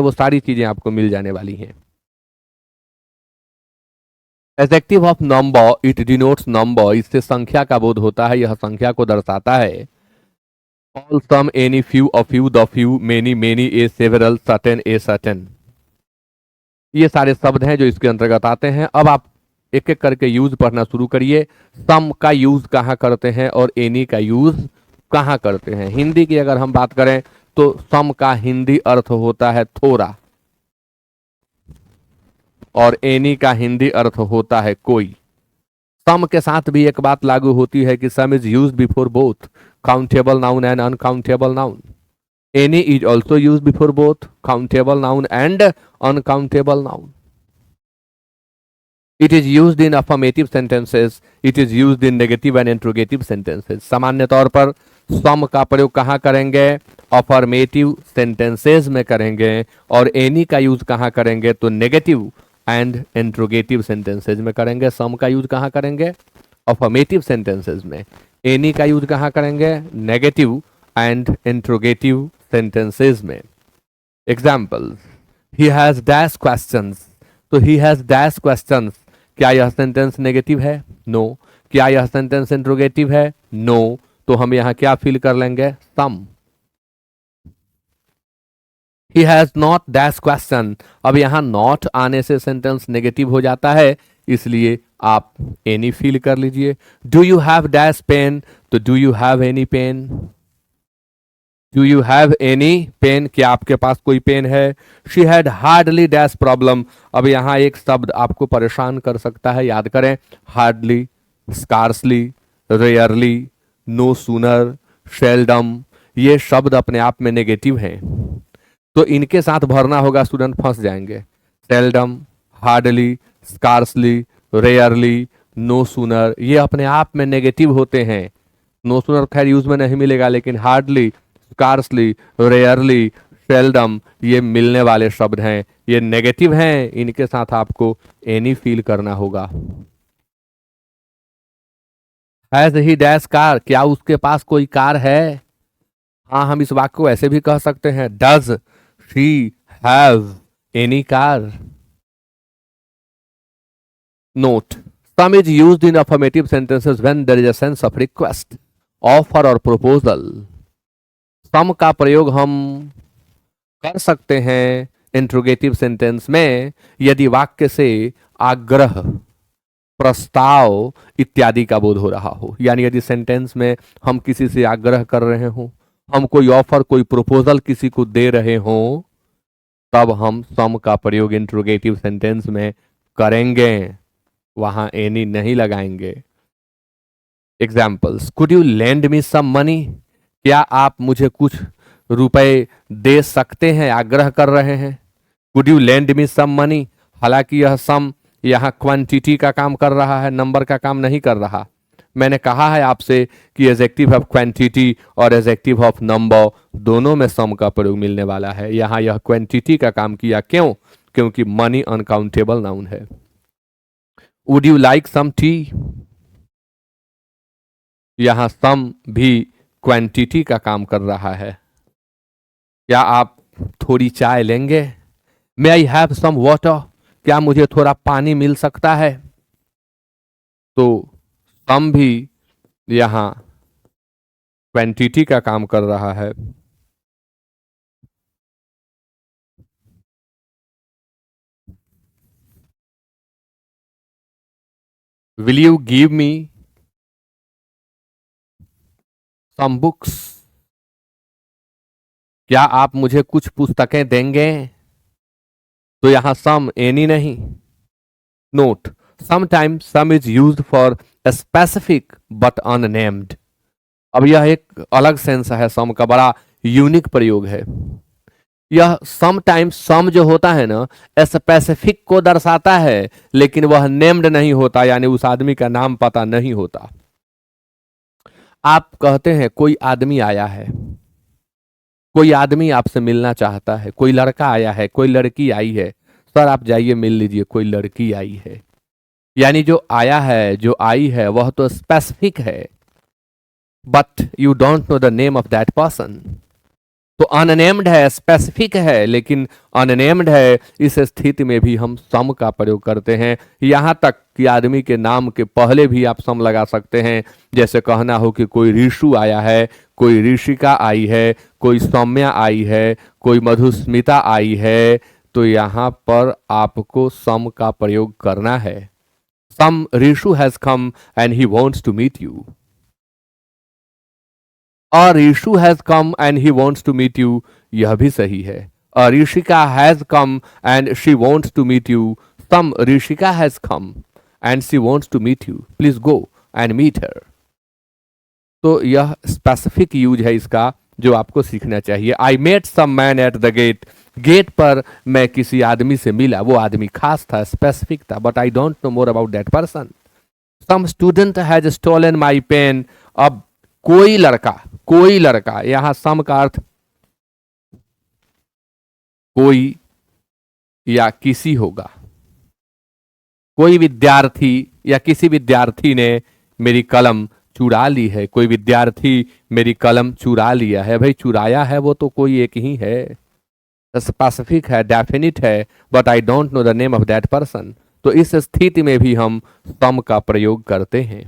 वो सारी चीजें आपको मिल जाने वाली हैं। Adjective of number, it denotes number, इससे संख्या का बोध होता है, यह संख्या को दर्शाता है। All, some, any, few, a few, the few, many, many, a several, certain, a certain, ये सारे शब्द हैं जो इसके अंतर्गत आते हैं। अब आप एक एक करके यूज पढ़ना शुरू करिए। सम का यूज कहाँ करते हैं और एनी का यूज कहाँ करते हैं। हिंदी की अगर हम बात करें तो सम का हिंदी अर्थ होता है थोड़ा, और एनी का हिंदी अर्थ होता है कोई। सम के साथ भी एक बात लागू होती है कि सम is use before both countable noun and uncountable noun. Any is also use before both countable noun and uncountable noun. It is used in affirmative sentences. It is used in negative and interrogative sentences. सामान्य तौर पर सम का प्रयोग कहाँ करेंगे? Affirmative sentences में करेंगे। और एनी का यूज कहाँ करेंगे? तो नेगेटिव एंड इंट्रोगेटिव सेंटेंसेज में करेंगे। सम का यूज कहाँ करेंगे? अफर्मेटिव सेंटेंसेज में। एनी का यूज कहाँ करेंगे? नेगेटिव एंड इंट्रोगेटिव सेंटेंसेज में। Examples, he has dash questions, तो ही हैज डैश क्वेश्चंस, क्या यह सेंटेंस नेगेटिव है? नो। क्या यह सेंटेंस इंट्रोगेटिव है? नो। तो हम यहां क्या फिल कर लेंगे? सम। ही हैज नॉट डैश क्वेश्चन, अब यहां नॉट आने से सेंटेंस नेगेटिव हो जाता है, इसलिए आप एनी फिल कर लीजिए। Do you have dash pen, तो do you have any pen? Do you have any pen, क्या आपके पास कोई पेन है? She had hardly dash problem, अब यहां एक शब्द आपको परेशान कर सकता है, याद करें। Hardly, scarcely, rarely, no sooner, seldom, ये शब्द अपने आप में नेगेटिव हैं, तो इनके साथ भरना होगा, स्टूडेंट फंस जाएंगे। Seldom, hardly, scarcely, rarely, no sooner, ये अपने आप में नेगेटिव होते हैं। नो सूनर खैर यूज में नहीं मिलेगा, लेकिन हार्डली, स्कार्सली, रेयरली, सेल्डम, ये मिलने वाले शब्द हैं, ये नेगेटिव हैं, इनके साथ आपको एनी फील करना होगा। हैज ही डैश कार, क्या उसके पास कोई कार है? हाँ, हम इस वाक्य को ऐसे भी कह सकते हैं, does she have any car? Note, some is used in affirmative sentences when there is a sense of request, offer और प्रपोजल। सम का प्रयोग हम कर सकते हैं इंट्रोगेटिव सेंटेंस में यदि वाक्य से आग्रह, प्रस्ताव इत्यादि का बोध हो रहा हो, यानी यदि सेंटेंस में हम किसी से आग्रह कर रहे हो, हम कोई ऑफर, कोई प्रपोजल किसी को दे रहे हो, तब हम सम का प्रयोग इंट्रोगेटिव सेंटेंस में करेंगे, वहां एनी नहीं लगाएंगे। Examples, could you lend me some money, क्या आप मुझे कुछ रुपए दे सकते हैं? आग्रह कर रहे हैं। Could you lend me some money, हालांकि यह सम यहां क्वांटिटी का काम कर रहा है, नंबर का काम नहीं कर रहा। मैंने कहा है आपसे कि एडजेक्टिव ऑफ क्वांटिटी और एडजेक्टिव ऑफ नंबर दोनों में सम का प्रयोग मिलने वाला है। यहां यह क्वांटिटी का काम किया, क्यों? क्योंकि मनी अनकाउंटेबल नाउन है। Would you like some tea, यहां सम भी क्वांटिटी का काम कर रहा है। क्या आप थोड़ी चाय लेंगे? मे आई हैव सम वाटर, क्या मुझे थोड़ा पानी मिल सकता है? तो सम भी यहां क्वांटिटी का काम कर रहा है। Will you give me some books, क्या आप मुझे कुछ पुस्तकें देंगे? तो यहां सम एनी नहीं। Note, sometimes some is used for specific but unnamed, अब यह एक अलग सेंस है, सम का बड़ा यूनिक प्रयोग है। यह समटाइम्स, सम जो होता है ना, स्पेसिफिक को दर्शाता है, लेकिन वह नेम्ड नहीं होता, यानी उस आदमी का नाम पता नहीं होता। आप कहते हैं कोई आदमी आया है, कोई आदमी आपसे मिलना चाहता है, कोई लड़का आया है, कोई लड़की आई है, सर आप जाइए मिल लीजिए, कोई लड़की आई है, यानी जो आया है, जो आई है, वह तो स्पेसिफिक है, but you don't know the name of that person. तो अननेम्ड है, स्पेसिफिक है, लेकिन अननेम्ड है, इस स्थिति में भी हम सम का प्रयोग करते हैं। यहां तक कि आदमी के नाम के पहले भी आप सम लगा सकते हैं। जैसे कहना हो कि कोई ऋषु आया है, कोई ऋषिका आई है, कोई सौम्या आई है, कोई मधुस्मिता आई है, तो यहां पर आपको सम का प्रयोग करना है। Some Rishu has come and he wants to meet you, और Rishu has come and he wants to meet you, यह भी सही है। Rishika has come and she wants to meet you, some Rishika has come and she wants to meet you, please go and meet her. तो यह specific use है इसका, जो आपको सीखना चाहिए। I met some man at the gate, gate पर मैं किसी आदमी से मिला, वो आदमी खास था, स्पेसिफिक था, but I don't know more about that person. Some student has stolen my pen, अब कोई लड़का, कोई लड़का, यहां सम का अर्थ कोई या किसी होगा। कोई विद्यार्थी या किसी विद्यार्थी ने मेरी कलम चुरा ली है, कोई विद्यार्थी मेरी कलम चुरा लिया है। भाई चुराया है वो तो कोई एक ही है, स्पेसिफिक है, डेफिनिट है, but I don't know the name of that person. तो इस स्थिति में भी हम सम का प्रयोग करते हैं।